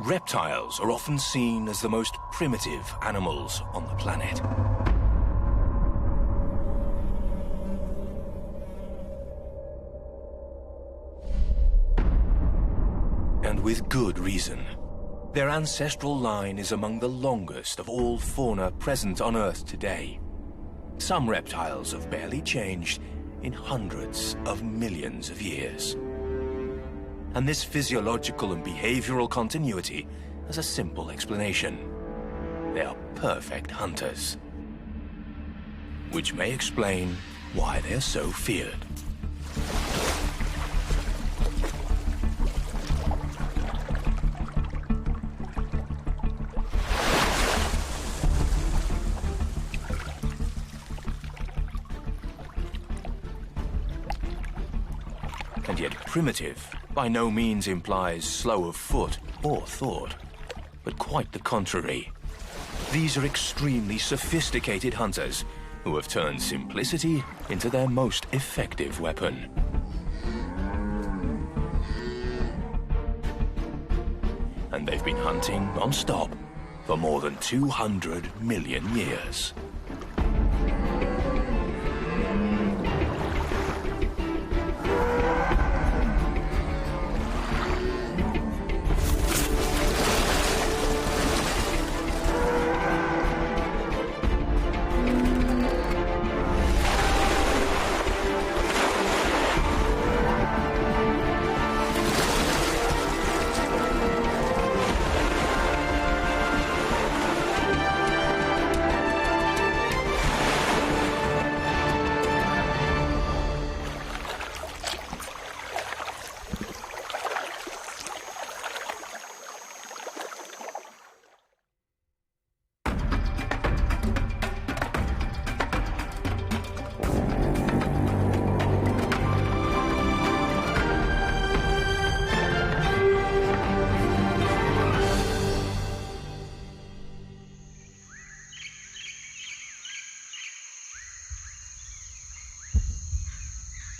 Reptiles are often seen as the most primitive animals on the planet. And with good reason. Their ancestral line is among the longest of all fauna present on Earth today. Some reptiles have barely changed in hundreds of millions of years. And this physiological and behavioral continuity has a simple explanation. They are perfect hunters. Which may explain why they are so feared. And yet primitive by no means implies slow of foot or thought, but quite the contrary. These are extremely sophisticated hunters who have turned simplicity into their most effective weapon. And they've been hunting non-stop for more than 200 million years.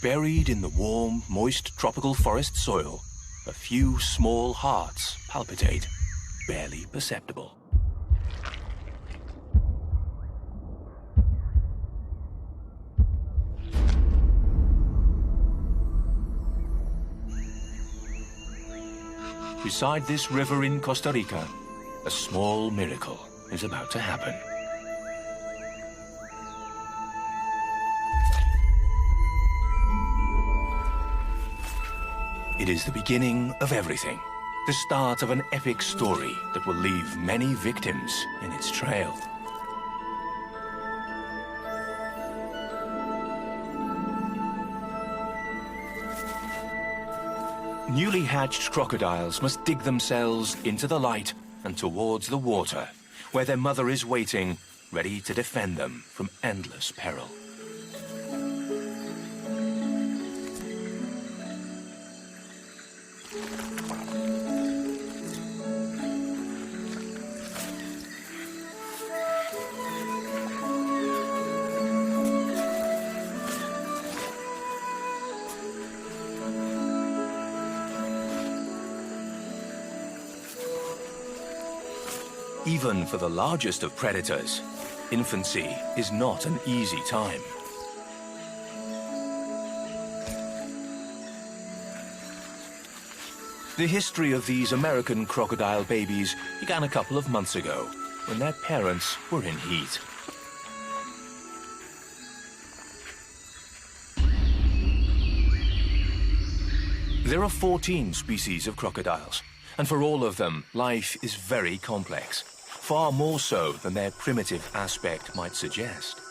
Buried in the warm, moist tropical forest soil, a few small hearts palpitate, barely perceptible. Beside this river in Costa Rica, a small miracle is about to happen. It is the beginning of everything, the start of an epic story that will leave many victims in its trail. Newly hatched crocodiles must dig themselves into the light and towards the water, where their mother is waiting, ready to defend them from endless peril. Even for the largest of predators, infancy is not an easy time. The history of these American crocodile babies began a couple of months ago, when their parents were in heat. There are 14 species of crocodiles, and for all of them, life is very complex. Far more so than their primitive aspect might suggest.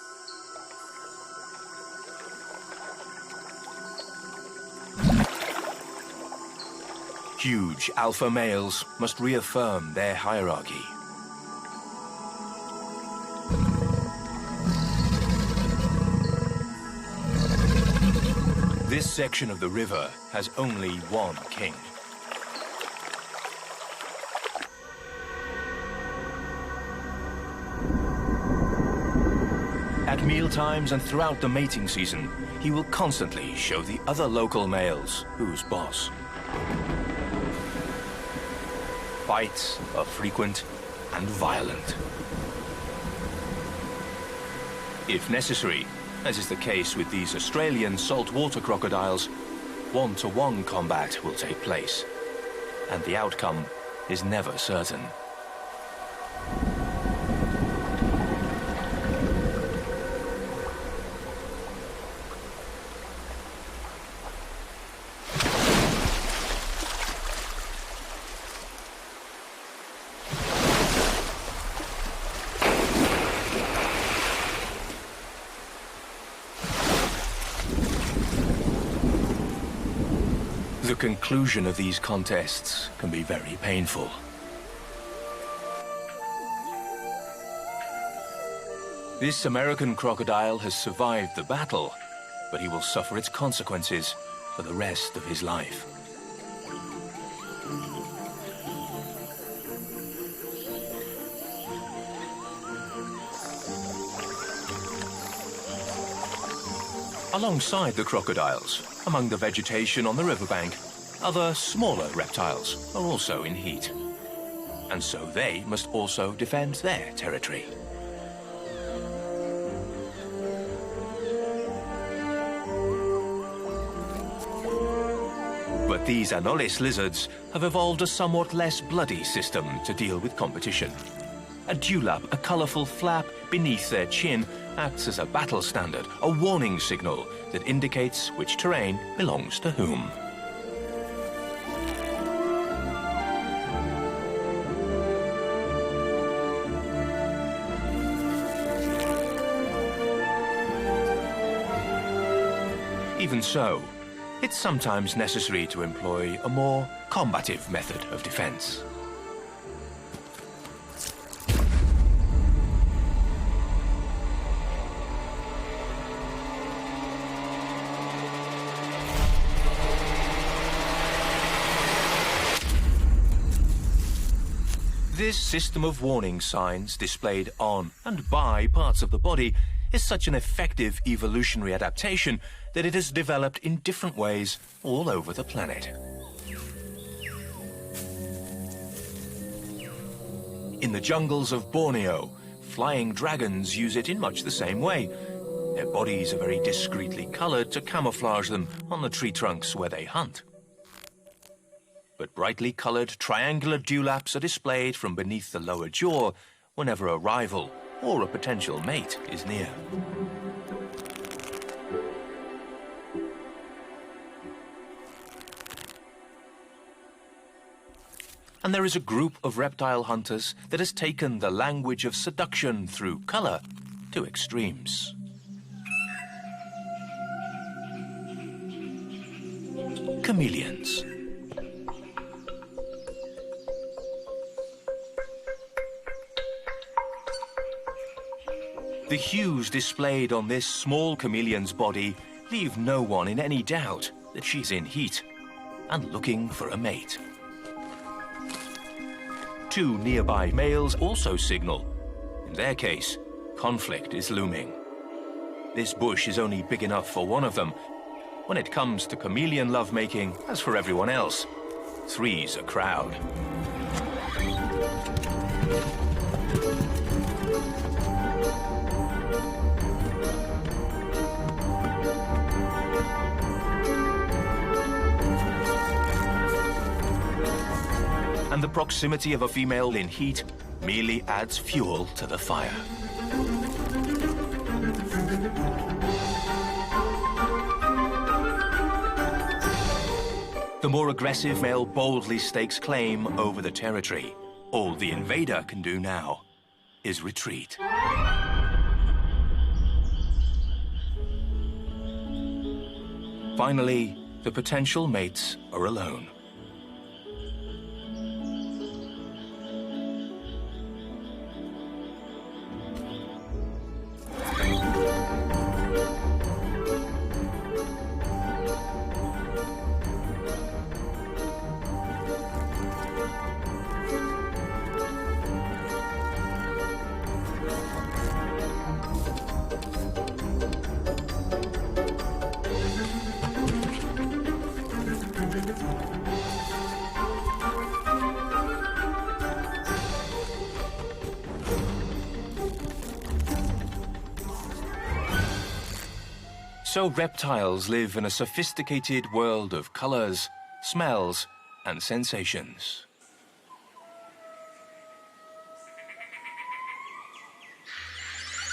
Huge alpha males must reaffirm their hierarchy. This section of the river has only one king. At mealtimes and throughout the mating season, he will constantly show the other local males who's boss. fights are frequent and violent. If necessary, as is the case with these Australian saltwater crocodiles, one-to-one combat will take place, and the outcome is never certain. The conclusion of these contests can be very painful. This American crocodile has survived the battle, but he will suffer its consequences for the rest of his life. Alongside the crocodiles, among the vegetation on the riverbank, other smaller reptiles are also in heat. And so they must also defend their territory. But these Anolis lizards have evolved a somewhat less bloody system to deal with competition. A dewlap, a colorful flap beneath their chin, acts as a battle standard, a warning signal that indicates which terrain belongs to whom. Even so, it's sometimes necessary to employ a more combative method of defense. This system of warning signs displayed on and by parts of the body is such an effective evolutionary adaptation that it has developed in different ways all over the planet. In the jungles of Borneo, flying dragons use it in much the same way. Their bodies are very discreetly colored to camouflage them on the tree trunks where they hunt. But brightly colored triangular dewlaps are displayed from beneath the lower jaw whenever a rival or a potential mate is near. And there is a group of reptile hunters that has taken the language of seduction through color to extremes. Chameleons. The hues displayed on this small chameleon's body leave no one in any doubt that she's in heat and looking for a mate. Two nearby males also signal. In their case, conflict is looming. This bush is only big enough for one of them. When it comes to chameleon lovemaking, as for everyone else, three's a crowd. And the proximity of a female in heat merely adds fuel to the fire. The more aggressive male boldly stakes claim over the territory. All the invader can do now is retreat. Finally, the potential mates are alone. So reptiles live in a sophisticated world of colors, smells, and sensations.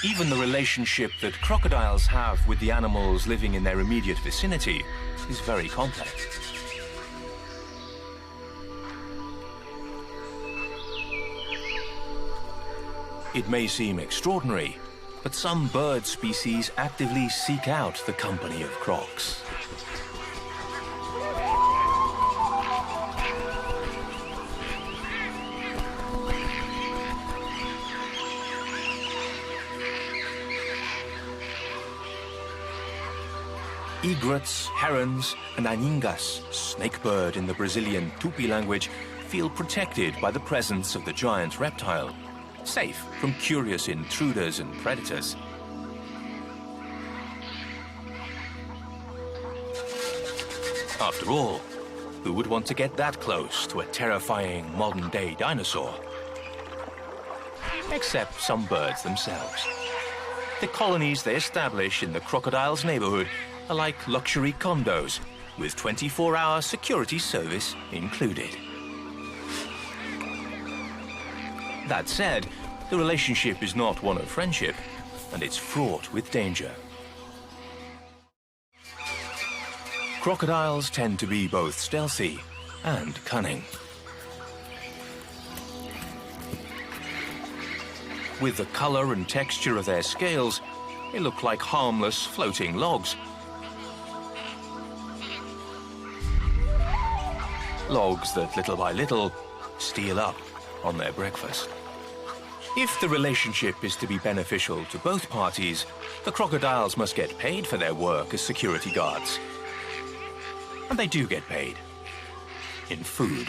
Even the relationship that crocodiles have with the animals living in their immediate vicinity is very complex. It may seem extraordinary, but some bird species actively seek out the company of crocs. Egrets, herons, and aningas, snakebird in the Brazilian Tupi language, feel protected by the presence of the giant reptile, safe from curious intruders and predators. After all, who would want to get that close to a terrifying modern-day dinosaur? Except some birds themselves. The colonies they establish in the crocodile's neighborhood are like luxury condos, with 24-hour security service included. That said, the relationship is not one of friendship, and it's fraught with danger. Crocodiles tend to be both stealthy and cunning. With the color and texture of their scales, they look like harmless floating logs. Logs that, little by little, steal up on their breakfast. If the relationship is to be beneficial to both parties, the crocodiles must get paid for their work as security guards. And they do get paid. In food.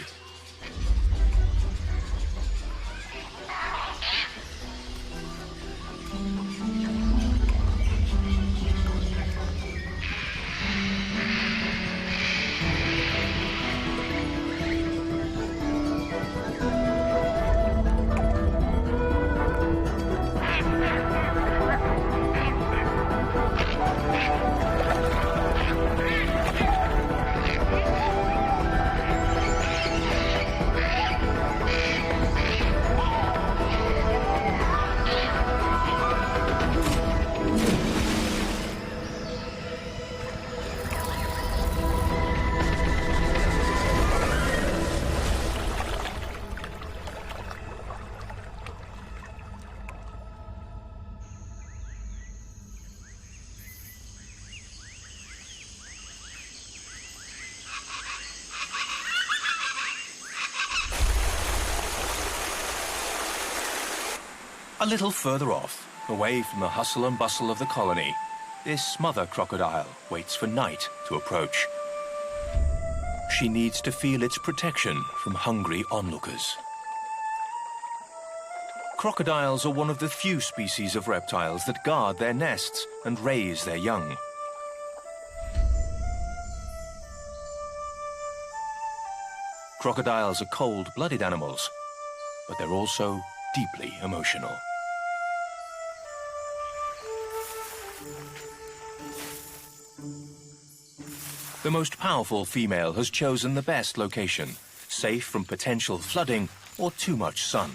A little further off, away from the hustle and bustle of the colony, this mother crocodile waits for night to approach. She needs to feel its protection from hungry onlookers. Crocodiles are one of the few species of reptiles that guard their nests and raise their young. Crocodiles are cold-blooded animals, but they're also deeply emotional. The most powerful female has chosen the best location, safe from potential flooding or too much sun.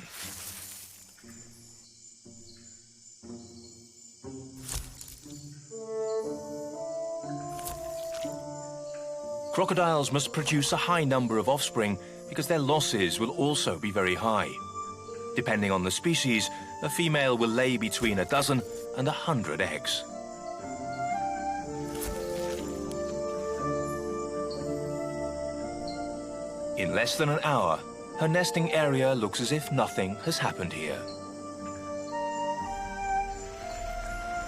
Crocodiles must produce a high number of offspring because their losses will also be very high. Depending on the species, a female will lay between a dozen and 100 eggs. In less than an hour, her nesting area looks as if nothing has happened here.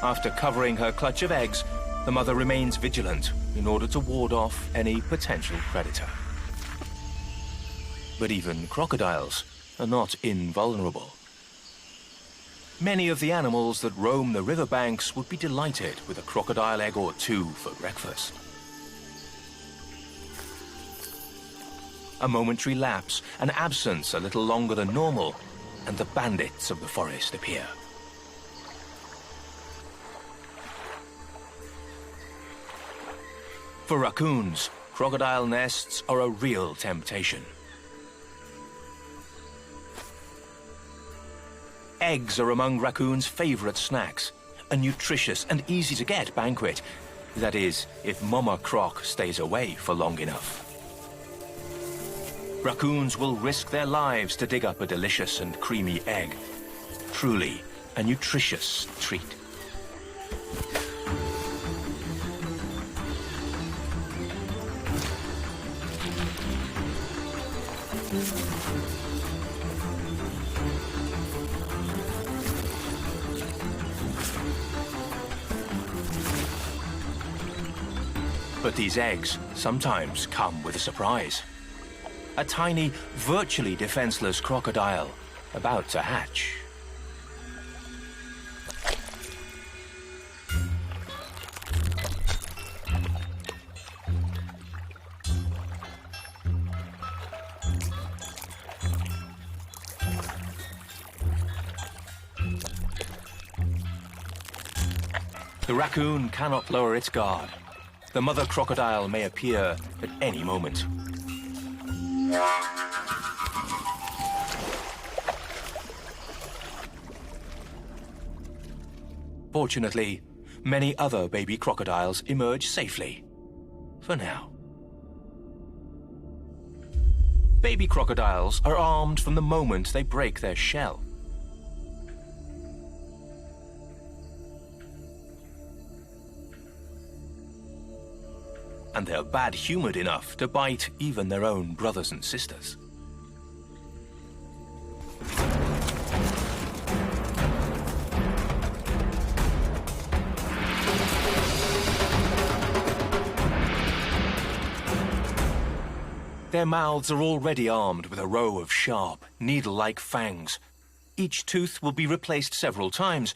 After covering her clutch of eggs, the mother remains vigilant in order to ward off any potential predator. But even crocodiles are not invulnerable. Many of the animals that roam the riverbanks would be delighted with a crocodile egg or two for breakfast. A momentary lapse, an absence a little longer than normal, and the bandits of the forest appear. For raccoons, crocodile nests are a real temptation. Eggs are among raccoons' favorite snacks, a nutritious and easy-to-get banquet. That is, if Mama Croc stays away for long enough. Raccoons will risk their lives to dig up a delicious and creamy egg. Truly a nutritious treat. But these eggs sometimes come with a surprise. A tiny, virtually defenseless crocodile about to hatch. The raccoon cannot lower its guard. The mother crocodile may appear at any moment. Fortunately, many other baby crocodiles emerge safely. For now. Baby crocodiles are armed from the moment they break their shell. And they're bad-humored enough to bite even their own brothers and sisters. Their mouths are already armed with a row of sharp, needle-like fangs. Each tooth will be replaced several times.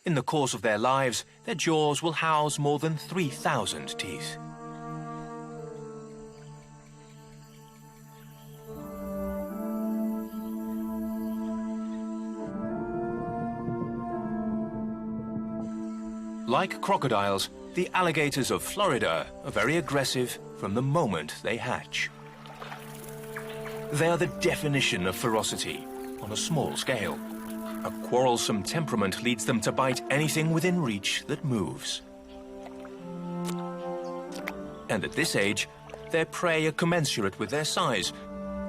In the course of their lives, their jaws will house more than 3,000 teeth. Like crocodiles, the alligators of Florida are very aggressive from the moment they hatch. They are the definition of ferocity on a small scale. A quarrelsome temperament leads them to bite anything within reach that moves. And at this age, their prey are commensurate with their size.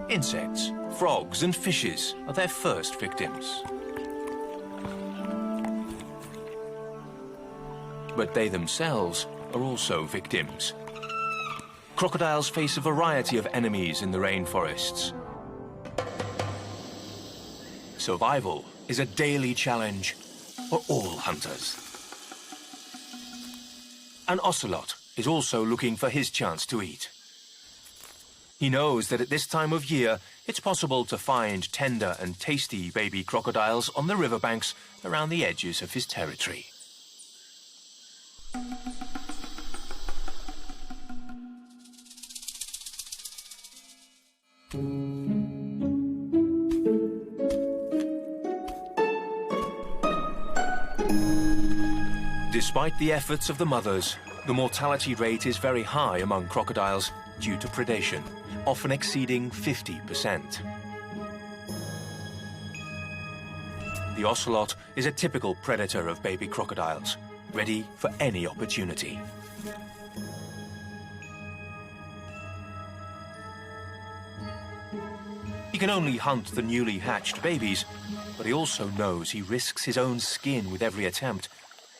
Insects, frogs, and fishes are their first victims. But they themselves are also victims. Crocodiles face a variety of enemies in the rainforests. Survival is a daily challenge for all hunters. An ocelot is also looking for his chance to eat. He knows that at this time of year, it's possible to find tender and tasty baby crocodiles on the riverbanks around the edges of his territory. Despite the efforts of the mothers, the mortality rate is very high among crocodiles due to predation, often exceeding 50%. The ocelot is a typical predator of baby crocodiles, ready for any opportunity. He can only hunt the newly hatched babies, but he also knows he risks his own skin with every attempt,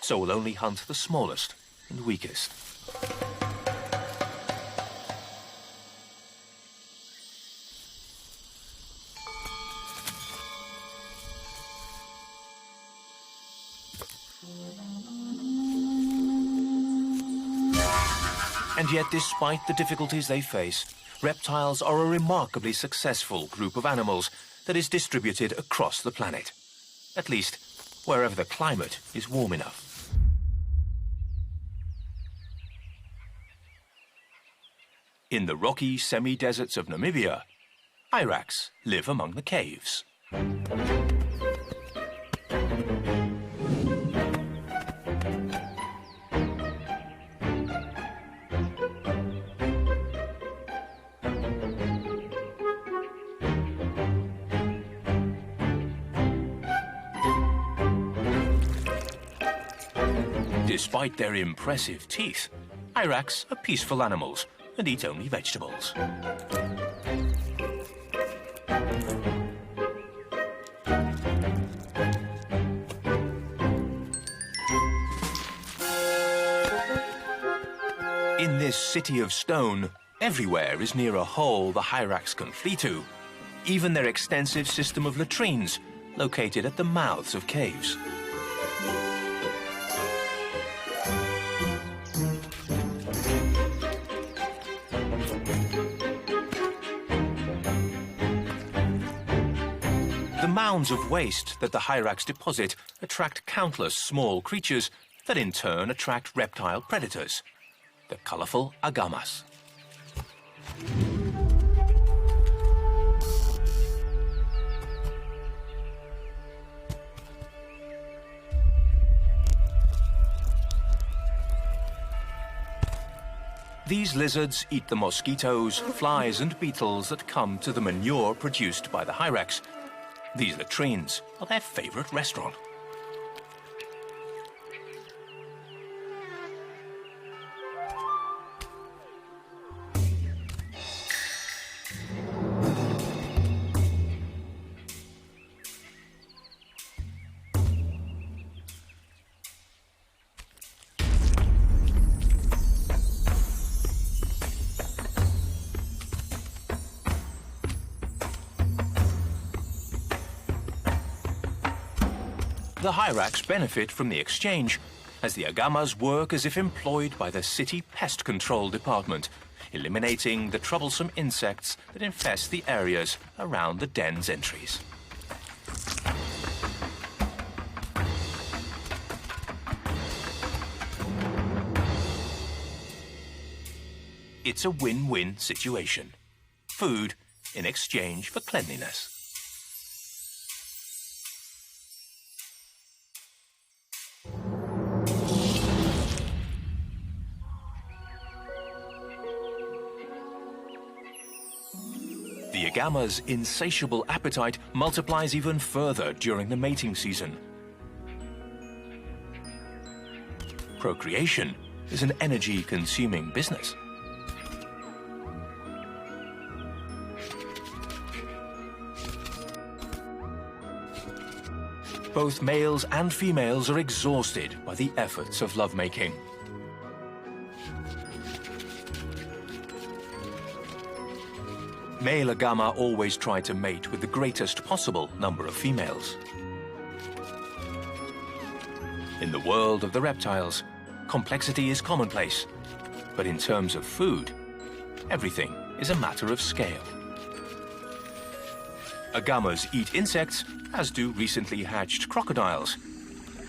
so will only hunt the smallest and weakest. And yet, despite the difficulties they face, reptiles are a remarkably successful group of animals that is distributed across the planet. At least, wherever the climate is warm enough. In the rocky semi-deserts of Namibia, hyrax live among the caves. Despite their impressive teeth, hyrax are peaceful animals and eat only vegetables. In this city of stone, everywhere is near a hole the hyrax can flee to, even their extensive system of latrines located at the mouths of caves. The mounds of waste that the hyrax deposit attract countless small creatures that in turn attract reptile predators, the colorful agamas. These lizards eat the mosquitoes, flies and beetles that come to the manure produced by the hyrax. These latrines are their favorite restaurant. The hyrax benefit from the exchange, as the agamas work as if employed by the city pest control department, eliminating the troublesome insects that infest the areas around the den's entries. It's a win-win situation. Food in exchange for cleanliness. The agama's insatiable appetite multiplies even further during the mating season. Procreation is an energy-consuming business. Both males and females are exhausted by the efforts of lovemaking. Male agama always try to mate with the greatest possible number of females. In the world of the reptiles, complexity is commonplace, but in terms of food, everything is a matter of scale. Agamas eat insects, as do recently hatched crocodiles.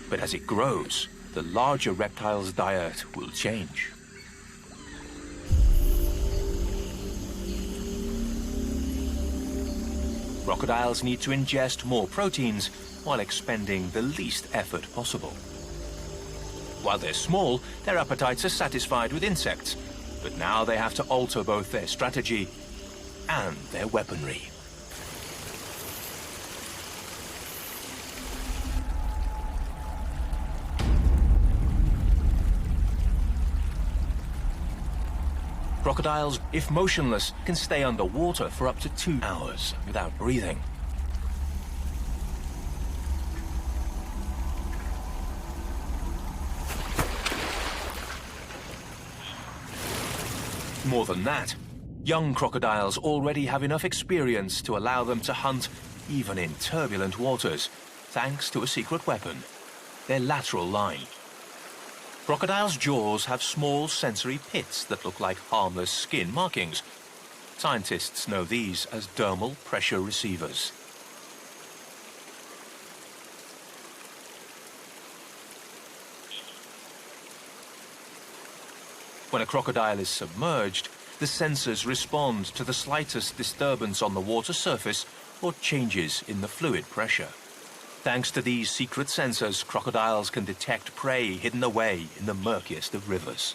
But as it grows, the larger reptile's diet will change. Crocodiles need to ingest more proteins while expending the least effort possible. While they're small, their appetites are satisfied with insects, but now they have to alter both their strategy and their weaponry. Crocodiles, if motionless, can stay underwater for up to 2 hours without breathing. More than that, young crocodiles already have enough experience to allow them to hunt even in turbulent waters, thanks to a secret weapon, their lateral line. Crocodiles' jaws have small sensory pits that look like harmless skin markings. Scientists know these as dermal pressure receivers. When a crocodile is submerged, the sensors respond to the slightest disturbance on the water surface or changes in the fluid pressure. Thanks to these secret sensors, crocodiles can detect prey hidden away in the murkiest of rivers.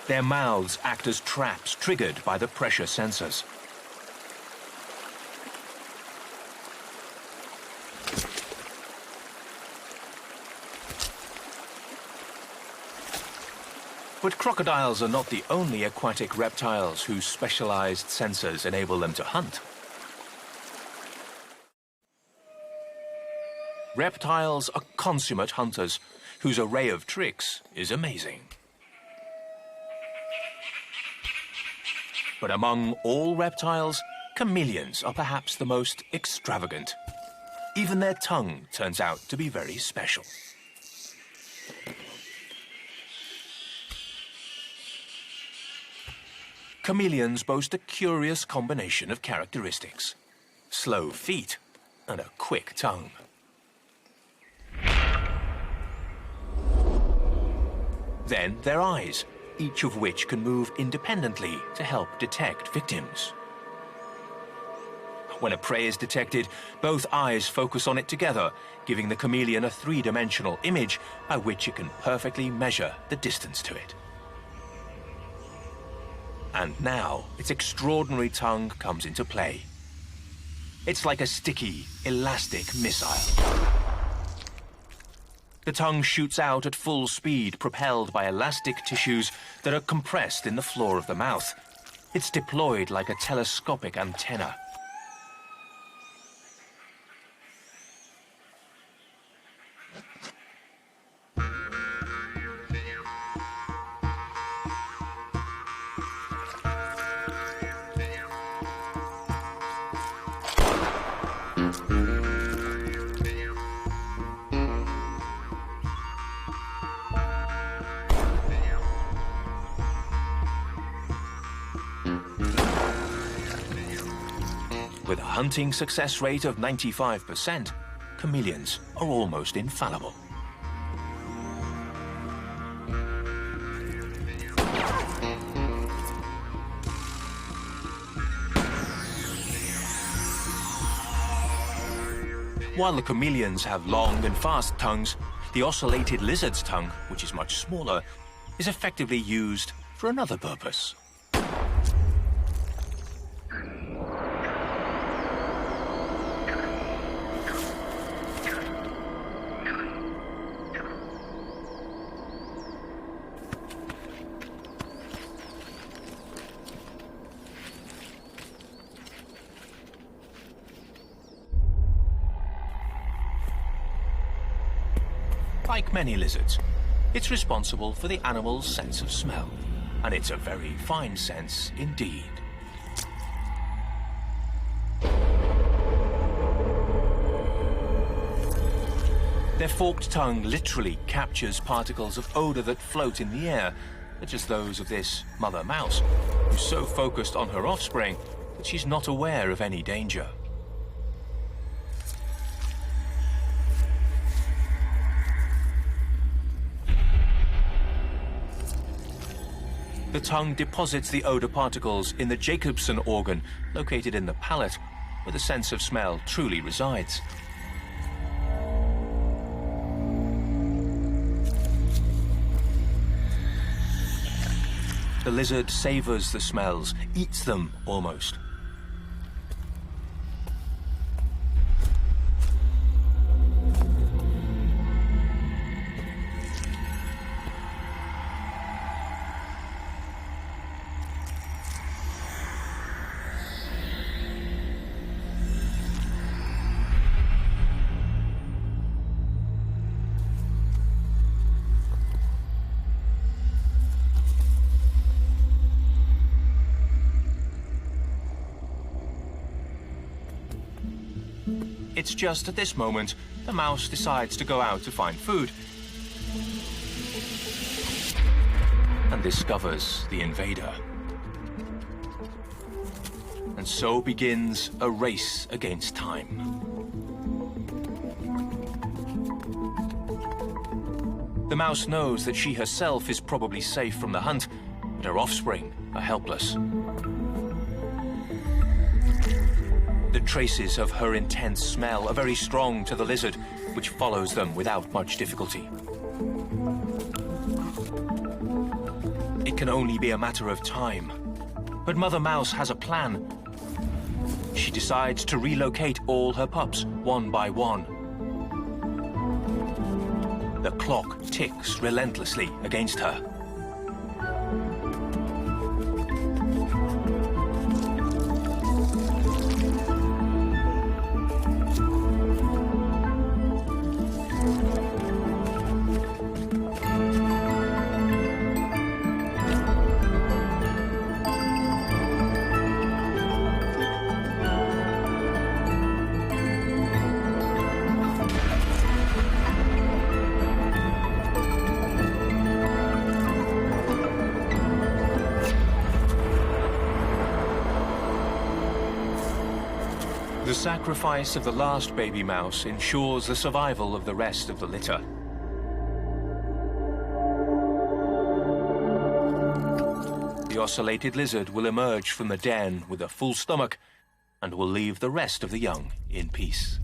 Their mouths act as traps triggered by the pressure sensors. But crocodiles are not the only aquatic reptiles whose specialized sensors enable them to hunt. Reptiles are consummate hunters, whose array of tricks is amazing. But among all reptiles, chameleons are perhaps the most extravagant. Even their tongue turns out to be very special. Chameleons boast a curious combination of characteristics: slow feet and a quick tongue. Then their eyes, each of which can move independently to help detect victims. When a prey is detected, both eyes focus on it together, giving the chameleon a three-dimensional image by which it can perfectly measure the distance to it. And now, its extraordinary tongue comes into play. It's like a sticky, elastic missile. The tongue shoots out at full speed, propelled by elastic tissues that are compressed in the floor of the mouth. It's deployed like a telescopic antenna. With a hunting success rate of 95%, chameleons are almost infallible. While the chameleons have long and fast tongues, the ocellated lizard's tongue, which is much smaller, is effectively used for another purpose. Like many lizards, it's responsible for the animal's sense of smell, and it's a very fine sense indeed. Their forked tongue literally captures particles of odor that float in the air, such as those of this mother mouse, who's so focused on her offspring that she's not aware of any danger. The tongue deposits the odor particles in the Jacobson organ, located in the palate, where the sense of smell truly resides. The lizard savors the smells, eats them almost. It's just at this moment the mouse decides to go out to find food and discovers the invader. And so begins a race against time. The mouse knows that she herself is probably safe from the hunt, but her offspring are helpless. The traces of her intense smell are very strong to the lizard, which follows them without much difficulty. It can only be a matter of time. But Mother Mouse has a plan. She decides to relocate all her pups one by one. The clock ticks relentlessly against her. The sacrifice of the last baby mouse ensures the survival of the rest of the litter. The ocellated lizard will emerge from the den with a full stomach and will leave the rest of the young in peace.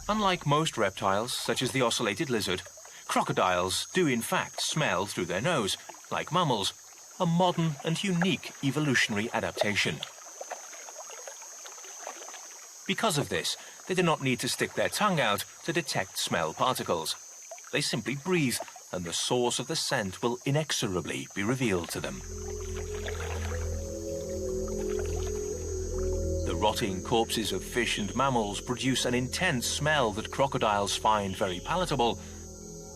Unlike most reptiles, such as the ocellated lizard, crocodiles do in fact smell through their nose, like mammals, a modern and unique evolutionary adaptation. Because of this, they do not need to stick their tongue out to detect smell particles. They simply breathe, and the source of the scent will inexorably be revealed to them. The rotting corpses of fish and mammals produce an intense smell that crocodiles find very palatable,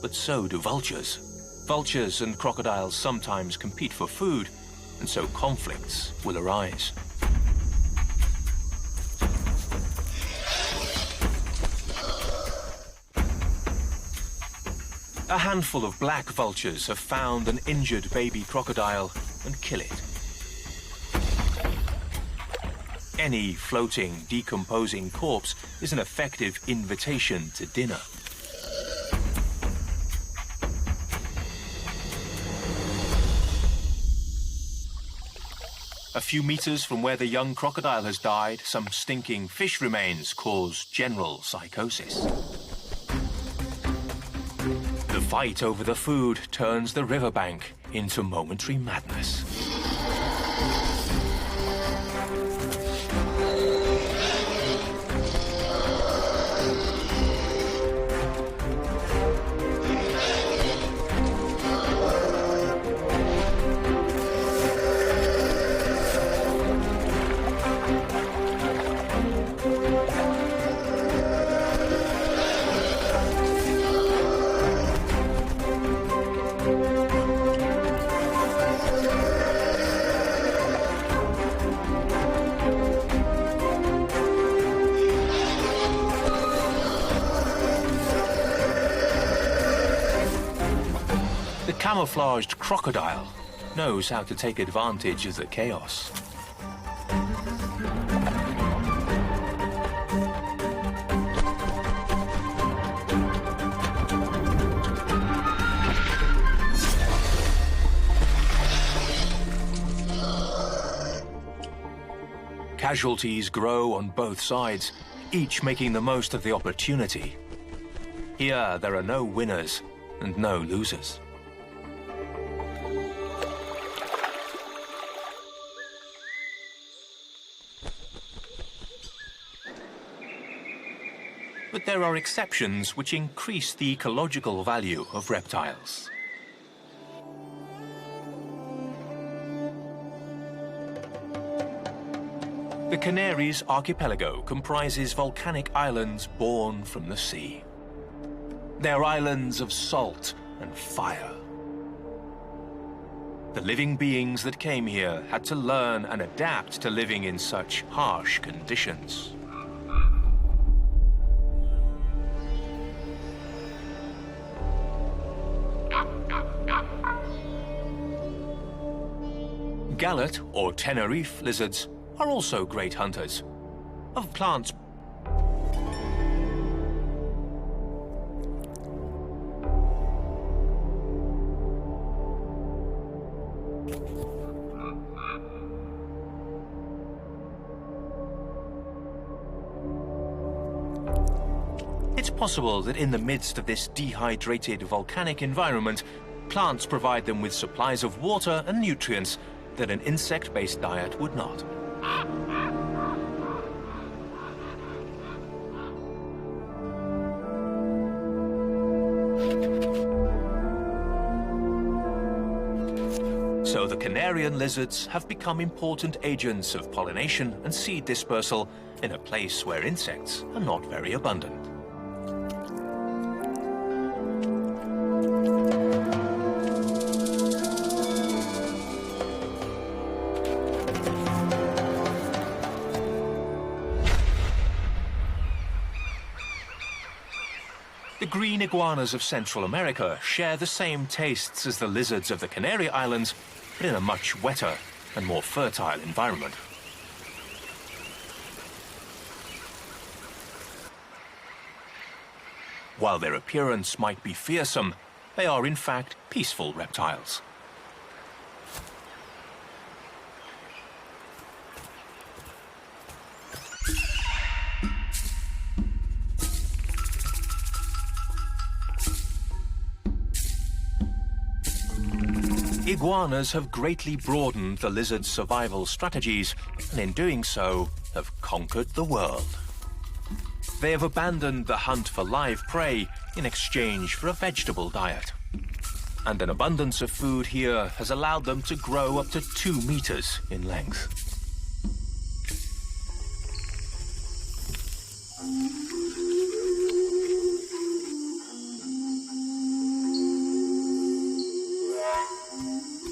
but so do vultures. Vultures and crocodiles sometimes compete for food, and so conflicts will arise. A handful of black vultures have found an injured baby crocodile and kill it. Any floating, decomposing corpse is an effective invitation to dinner. A few meters from where the young crocodile has died, some stinking fish remains cause general psychosis. The fight over the food turns the riverbank into momentary madness. The camouflaged crocodile knows how to take advantage of the chaos. Casualties grow on both sides, each making the most of the opportunity. Here, there are no winners and no losers. But there are exceptions which increase the ecological value of reptiles. The Canaries archipelago comprises volcanic islands born from the sea. They're islands of salt and fire. The living beings that came here had to learn and adapt to living in such harsh conditions. Gallet, or Tenerife lizards, are also great hunters of plants. possible that in the midst of this dehydrated volcanic environment, plants provide them with supplies of water and nutrients that an insect-based diet would not. So the Canarian lizards have become important agents of pollination and seed dispersal in a place where insects are not very abundant. The green iguanas of Central America share the same tastes as the lizards of the Canary Islands, but in a much wetter and more fertile environment. While their appearance might be fearsome, they are in fact peaceful reptiles. Iguanas have greatly broadened the lizard's survival strategies, and in doing so, have conquered the world. They have abandoned the hunt for live prey in exchange for a vegetable diet. And an abundance of food here has allowed them to grow up to 2 meters in length.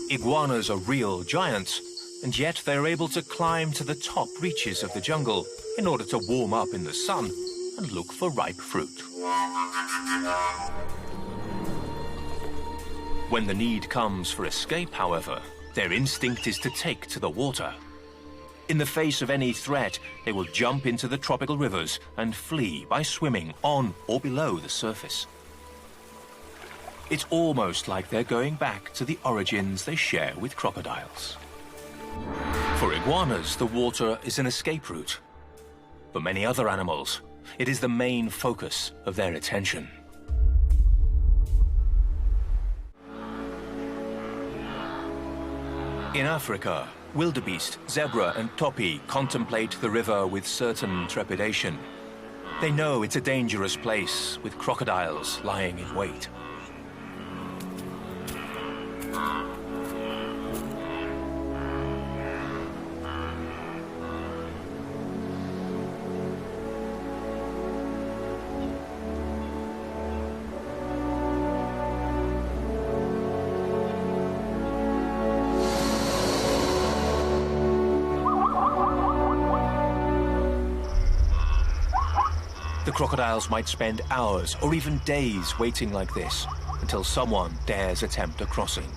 Iguanas are real giants, and yet they're able to climb to the top reaches of the jungle in order to warm up in the sun and look for ripe fruit. When the need comes for escape, however, their instinct is to take to the water. In the face of any threat, they will jump into the tropical rivers and flee by swimming on or below the surface. It's almost like they're going back to the origins they share with crocodiles. For iguanas, the water is an escape route. For many other animals, it is the main focus of their attention. In Africa, wildebeest, zebra and topi contemplate the river with certain trepidation. They know it's a dangerous place with crocodiles lying in wait. The crocodiles might spend hours or even days waiting like this until someone dares attempt a crossing.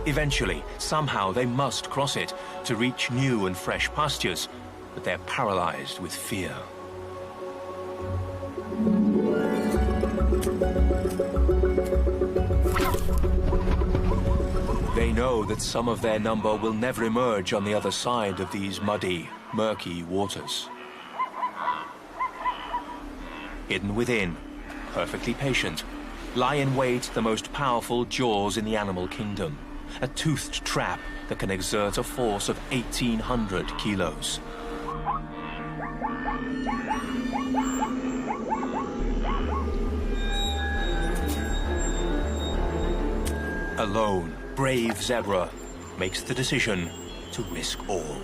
Eventually, somehow they must cross it to reach new and fresh pastures, but they're paralyzed with fear. They know that some of their number will never emerge on the other side of these muddy, murky waters. Hidden within, perfectly patient, lie in wait the most powerful jaws in the animal kingdom, a toothed trap that can exert a force of 1,800 kilos. Alone, brave zebra makes the decision to risk all.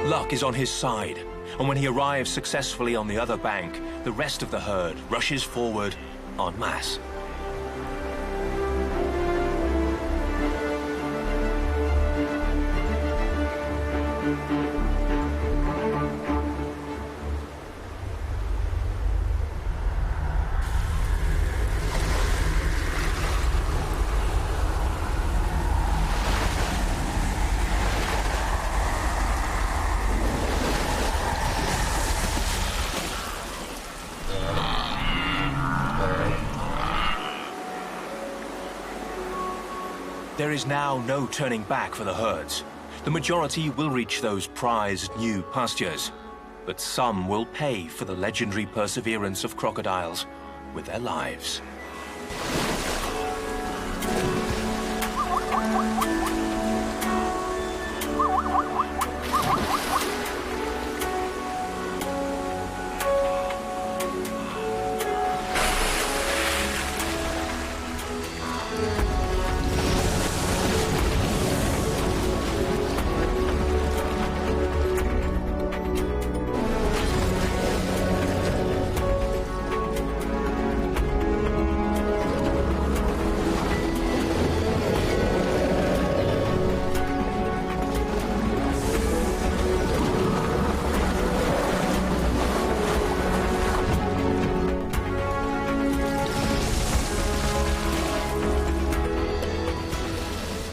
Luck is on his side, and when he arrives successfully on the other bank, the rest of the herd rushes forward en masse. There is now no turning back for the herds. The majority will reach those prized new pastures, but some will pay for the legendary perseverance of crocodiles with their lives.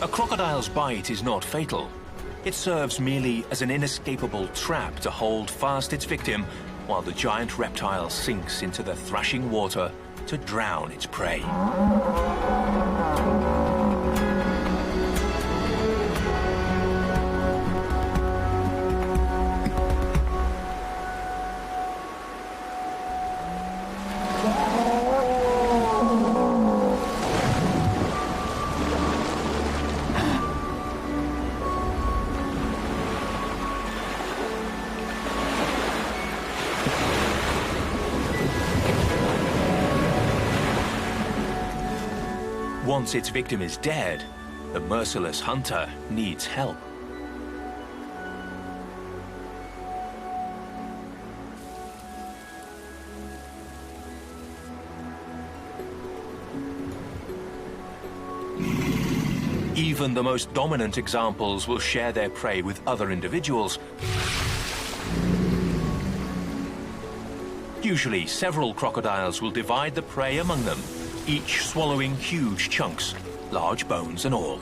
A crocodile's bite is not fatal. It serves merely as an inescapable trap to hold fast its victim while the giant reptile sinks into the thrashing water to drown its prey. Once its victim is dead, the merciless hunter needs help. Even the most dominant examples will share their prey with other individuals. Usually, several crocodiles will divide the prey among them, each swallowing huge chunks, large bones and all.